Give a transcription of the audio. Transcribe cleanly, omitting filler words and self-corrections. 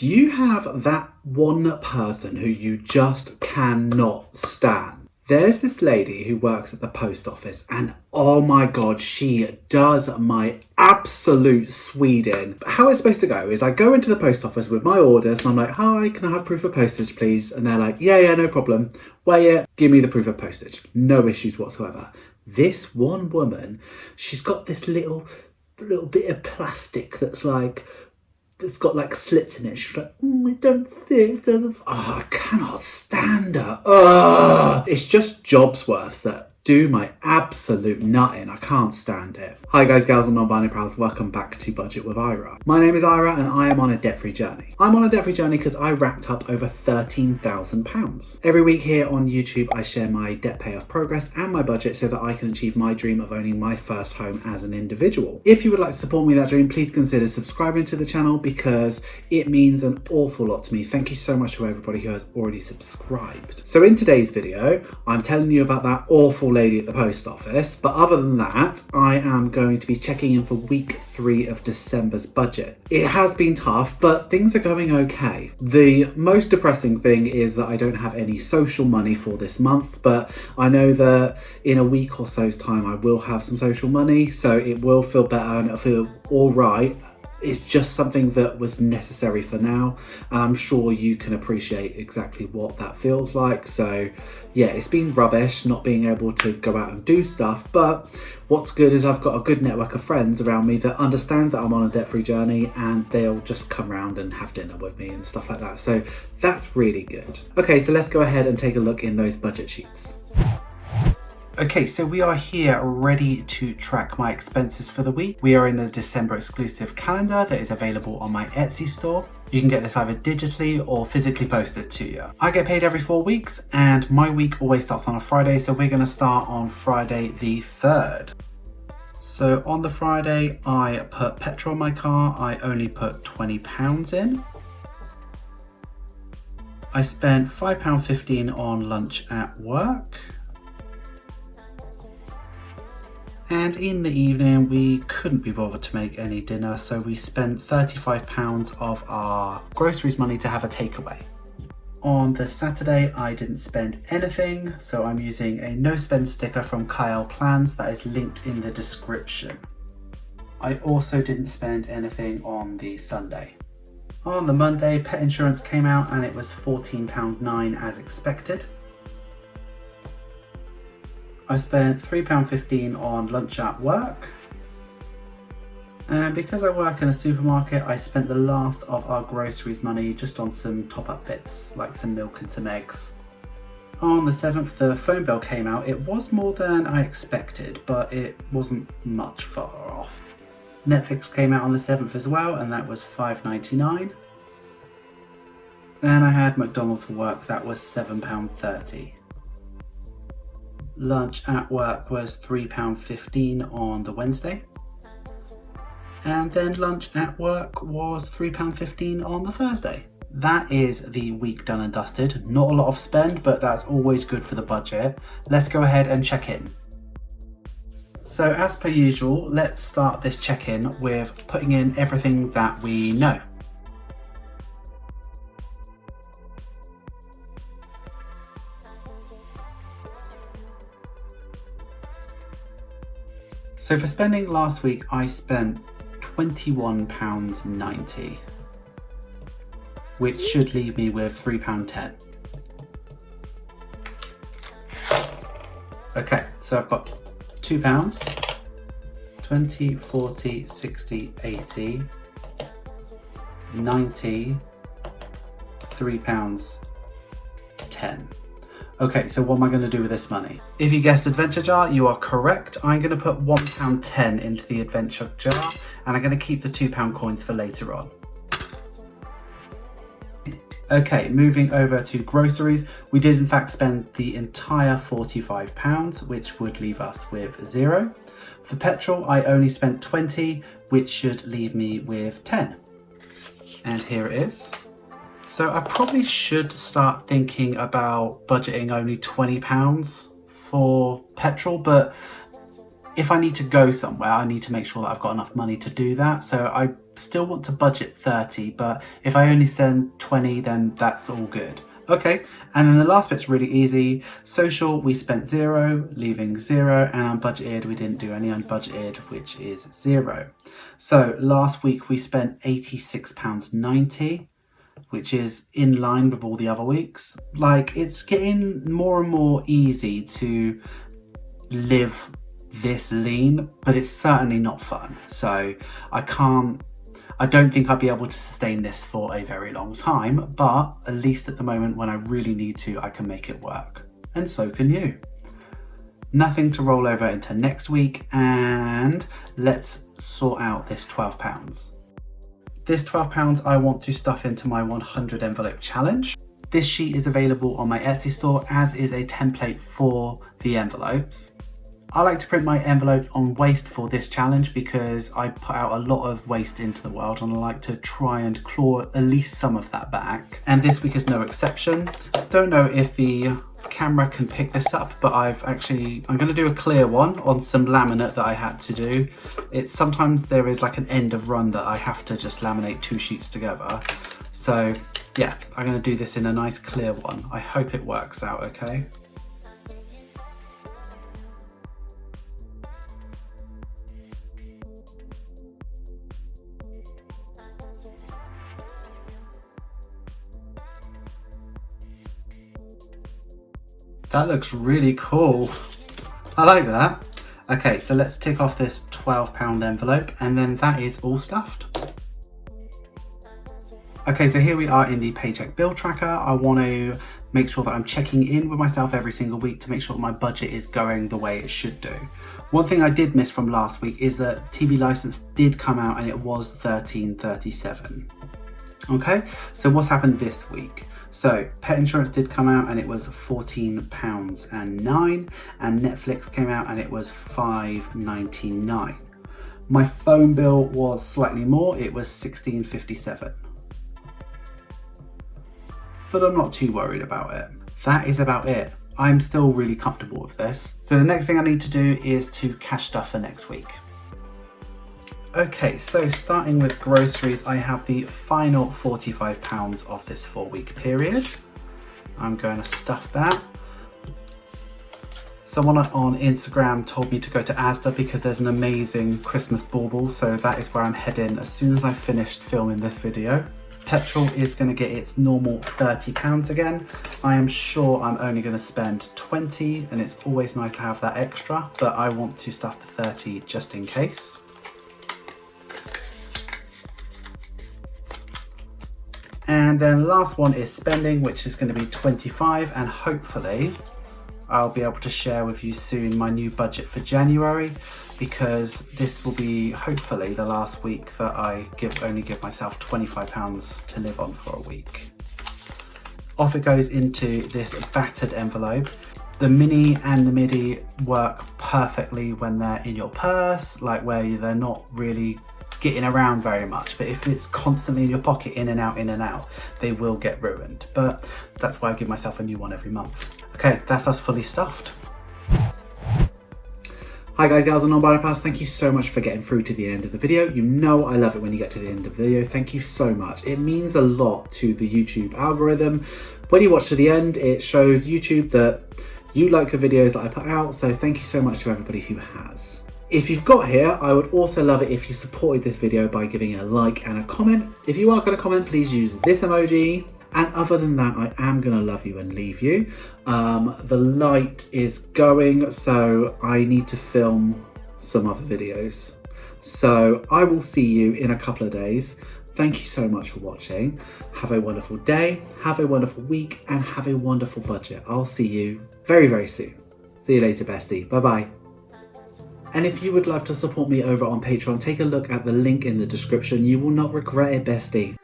Do you have that one person who you just cannot stand? There's this lady who works at the post office and oh my god, she does my absolute Sweden. But how it's supposed to go is I go into the post office with my orders and I'm like, hi, can I have proof of postage please? And they're like, yeah, no problem. Weigh it, give me the proof of postage. No issues whatsoever. This one woman, she's got this little bit of plastic that's like, it's got like slits in it. She's like, it don't fit, it doesn't. Oh, I cannot stand her. It's just jobs worth that do my absolute nutting. I can't stand it. Hi guys, gals and non-binary pals, welcome back to Budget with Ira. My name is Ira and I am on a debt-free journey. I'm on a debt-free journey because I racked up over £13,000. Every week here on YouTube I share my debt payoff progress and my budget so that I can achieve my dream of owning my first home as an individual. If you would like to support me in that dream, please consider subscribing to the channel because it means an awful lot to me. Thank you so much to everybody who has already subscribed. So in today's video, I'm telling you about that awful lady at the post office, but other than that, I am going to be checking in for week 3 of December's budget. It has been tough, but things are going okay. The most depressing thing is that I don't have any social money for this month, but I know that in a week or so's time I will have some social money, so it will feel better and it'll feel all right. It's just something that was necessary for now, and I'm sure you can appreciate exactly what that feels like. So yeah, it's been rubbish not being able to go out and do stuff, but what's good is I've got a good network of friends around me that understand that I'm on a debt-free journey and they'll just come around and have dinner with me and stuff like that. So that's really good. Okay, so let's go ahead and take a look in those budget sheets. Okay, so we are here ready to track my expenses for the week. We are in the December exclusive calendar that is available on my Etsy store. You can get this either digitally or physically posted to you. I get paid every 4 weeks and my week always starts on a Friday, so we're going to start on Friday the 3rd. So on the Friday, I put petrol in my car. I only put £20 in. I spent £5.15 on lunch at work. And in the evening, we couldn't be bothered to make any dinner, so we spent £35 of our groceries money to have a takeaway. On the Saturday, I didn't spend anything, so I'm using a no spend sticker from Kyle Plans that is linked in the description. I also didn't spend anything on the Sunday. On the Monday, pet insurance came out and it was £14.09 as expected. I spent £3.15 on lunch at work, and because I work in a supermarket, I spent the last of our groceries money just on some top-up bits like some milk and some eggs. On the 7th, the phone bill came out. It was more than I expected, but it wasn't much far off. Netflix came out on the 7th as well, and that was £5.99. And I had McDonald's for work, that was £7.30. Lunch at work was £3.15 on the Wednesday. And then lunch at work was £3.15 on the Thursday. That is the week done and dusted. Not a lot of spend, but that's always good for the budget. Let's go ahead and check in. So as per usual, let's start this check-in with putting in everything that we know. So for spending last week, I spent £21.90, which should leave me with £3.10. Okay, so I've got £2, 20, 40, 60, 80, 90, £3.10. Okay, so what am I going to do with this money? If you guessed adventure jar, you are correct. I'm going to put £1.10 into the adventure jar, and I'm going to keep the £2 coins for later on. Okay, moving over to groceries. We did in fact spend the entire £45, which would leave us with £0. For petrol, I only spent £20, which should leave me with £10. And here it is. So I probably should start thinking about budgeting only £20 for petrol, but if I need to go somewhere, I need to make sure that I've got enough money to do that. So I still want to budget 30, but if I only send 20, then that's all good. Okay, and then the last bit's really easy. Social, we spent 0, leaving 0, and unbudgeted, we didn't do any unbudgeted, which is 0. So last week we spent £86.90, which is in line with all the other weeks. Like, it's getting more and more easy to live this lean, but it's certainly not fun. So I don't think I'll be able to sustain this for a very long time, but at least at the moment when I really need to, I can make it work. And so can you. Nothing to roll over into next week, and let's sort out this £12. This £12 I want to stuff into my 100 envelope challenge. This sheet is available on my Etsy store, as is a template for the envelopes. I like to print my envelopes on waste for this challenge because I put out a lot of waste into the world and I like to try and claw at least some of that back. And this week is no exception. Don't know if the camera can pick this up, but I'm going to do a clear one on some laminate that I had to do. Sometimes there is like an end of run that I have to just laminate 2 sheets together. So yeah, I'm going to do this in a nice clear one. I hope it works out okay. That looks really cool. I like that. Okay, so let's tick off this £12 envelope, and then that is all stuffed. Okay, so here we are in the paycheck bill tracker. I want to make sure that I'm checking in with myself every single week to make sure my budget is going the way it should do. One thing I did miss from last week is that TV license did come out and it was $13.37. Okay, so what's happened this week? So pet insurance did come out and it was £14.09, and Netflix came out and it was $5.99. My phone bill was slightly more, it was $16.57. But I'm not too worried about it. That is about it. I'm still really comfortable with this. So the next thing I need to do is to cash stuff for next week. Okay, so starting with groceries, I have the final £45 of this 4-week period. I'm going to stuff that. Someone on Instagram told me to go to Asda because there's an amazing Christmas bauble, so that is where I'm heading as soon as I've finished filming this video. Petrol is going to get its normal £30 again. I am sure I'm only going to spend 20, and it's always nice to have that extra, but I want to stuff the 30 just in case. And then last one is spending, which is going to be 25, and hopefully I'll be able to share with you soon my new budget for January, because this will be hopefully the last week that I only give myself £25 to live on for a week. Off it goes into this battered envelope. The mini and the midi work perfectly when they're in your purse, like where they're not really getting around very much, but if it's constantly in your pocket, in and out, they will get ruined. But that's why I give myself a new one every month. Okay, that's us fully stuffed. Hi guys, gals and non-binary, thank you so much for getting through to the end of the video. You know I love it when you get to the end of the video. Thank you so much. It means a lot to the YouTube algorithm. When you watch to the end, it shows YouTube that you like the videos that I put out, so thank you so much to everybody who has. If you've got here, I would also love it if you supported this video by giving a like and a comment. If you are going to comment, please use this emoji. And other than that, I am going to love you and leave you. The light is going, so I need to film some other videos. So I will see you in a couple of days. Thank you so much for watching. Have a wonderful day, have a wonderful week, and have a wonderful budget. I'll see you very, very soon. See you later, bestie. Bye-bye. And if you would love to support me over on Patreon, take a look at the link in the description. You will not regret it, bestie.